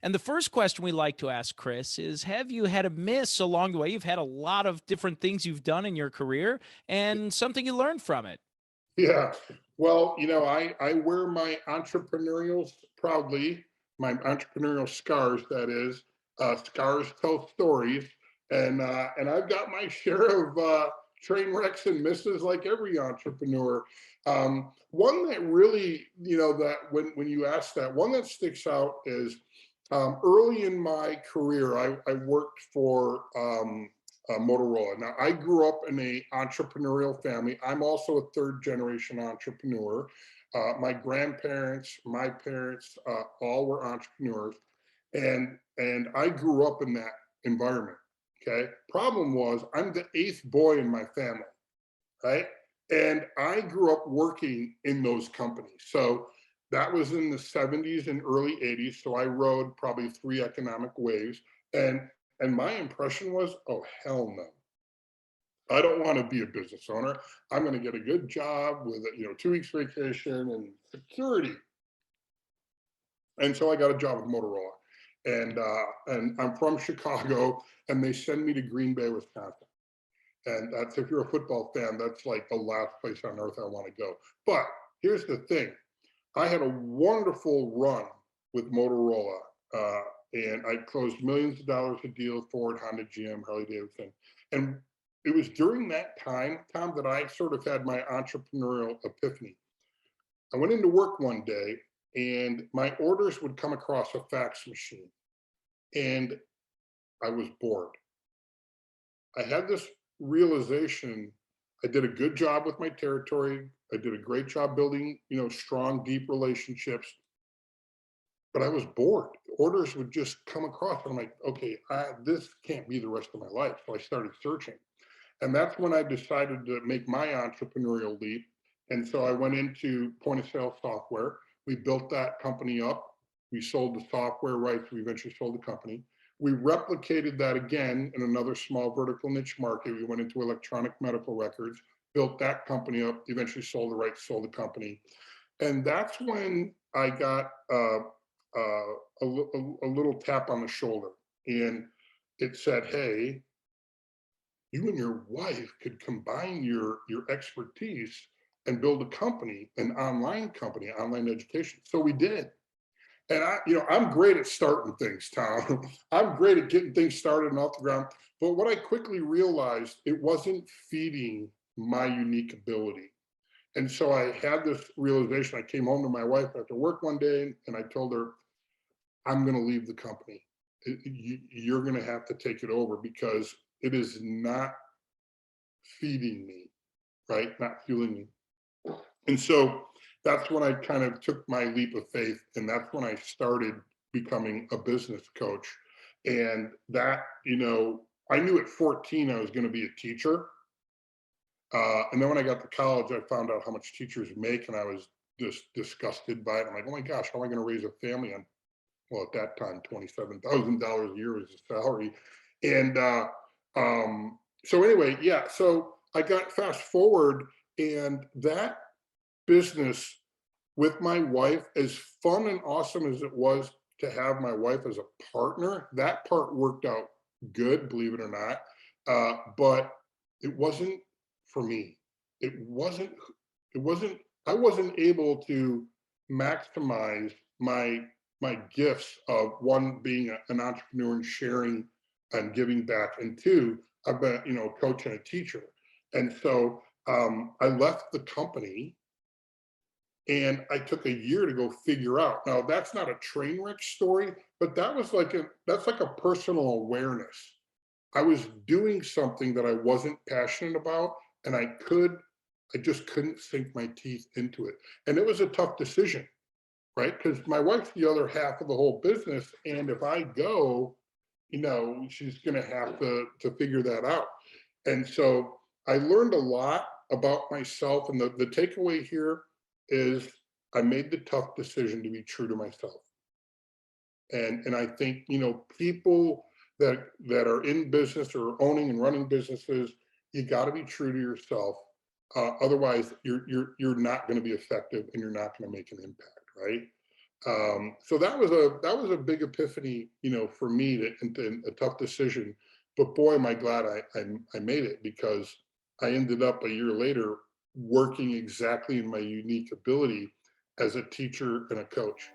And the first question we like to ask Chris is, have you had a miss along the way? You've had a lot of different things you've done in your career and something you learned from it. Yeah. Well, I wear my entrepreneurial proudly, my entrepreneurial scars, that is. Scars tell stories. And I've got my share of train wrecks and misses like every entrepreneur. One that really, that when you ask that, one that sticks out is early in my career, I worked for Motorola. Now, I grew up in a entrepreneurial family. I'm also a third generation entrepreneur. My grandparents, my parents, all were entrepreneurs, and I grew up in that environment. Okay. Problem was, I'm the eighth boy in my family, right? And I grew up working in those companies. So that was in the 70s and early 80s. So I rode probably three economic waves. And my impression was, oh hell no. I don't want to be a business owner. I'm going to get a good job with 2 weeks vacation and security. And so I got a job with Motorola, and I'm from Chicago, and they send me to Green Bay, Wisconsin. And that's, if you're a football fan, that's like the last place on earth I want to go. But here's the thing: I had a wonderful run with Motorola, and I closed millions of dollars of deals: Ford, Honda, GM, Harley Davidson. And it was during that time, Tom, that I sort of had my entrepreneurial epiphany. I went into work one day, and my orders would come across a fax machine, and I was bored. I had this realization: I did a good job with my territory. I did a great job building, strong, deep relationships, but I was bored. Orders would just come across, and I'm like, okay, this can't be the rest of my life. So I started searching, and that's when I decided to make my entrepreneurial leap. And so I went into point of sale software. We built that company up. We sold the software rights. We eventually sold the company. We replicated that again in another small vertical niche market. We went into electronic medical records, built that company up, eventually sold the rights, sold the company. And that's when I got a little tap on the shoulder. And it said, hey, you and your wife could combine your expertise and build a company, an online company, online education. So we did. And I'm great at starting things, Tom. I'm great at getting things started and off the ground. But what I quickly realized, it wasn't feeding my unique ability. And so I had this realization. I came home to my wife after work one day, and I told her, I'm going to leave the company. You're going to have to take it over because it is not feeding me, right? Not fueling me. And so that's when I kind of took my leap of faith. And that's when I started becoming a business coach. And that, I knew at 14 I was going to be a teacher. And then when I got to college, I found out how much teachers make, and I was just disgusted by it. I'm like, oh my gosh, how am I going to raise a family on, well, at that time, $27,000 a year was a salary. And so anyway, yeah, so I got fast forward, and that business with my wife, as fun and awesome as it was to have my wife as a partner, that part worked out good, believe it or not. But it wasn't for me. It wasn't, I wasn't able to maximize my gifts of, one, being an entrepreneur and sharing and giving back, and two, I've been, a coach and a teacher. And so I left the company, and I took a year to go figure out. Now, that's not a train wreck story, but that's like a personal awareness. I was doing something that I wasn't passionate about, and I just couldn't sink my teeth into it. And it was a tough decision, right? Because my wife's the other half of the whole business. And if I go, she's going to have to figure that out. And so I learned a lot about myself. And the takeaway here is, I made the tough decision to be true to myself. And I think, people that are in business or owning and running businesses, you got to be true to yourself. Otherwise, you're not going to be effective, and you're not going to make an impact, right? So that was a big epiphany, for me, and a tough decision. But boy, am I glad I made it, because I ended up a year later working exactly in my unique ability as a teacher and a coach.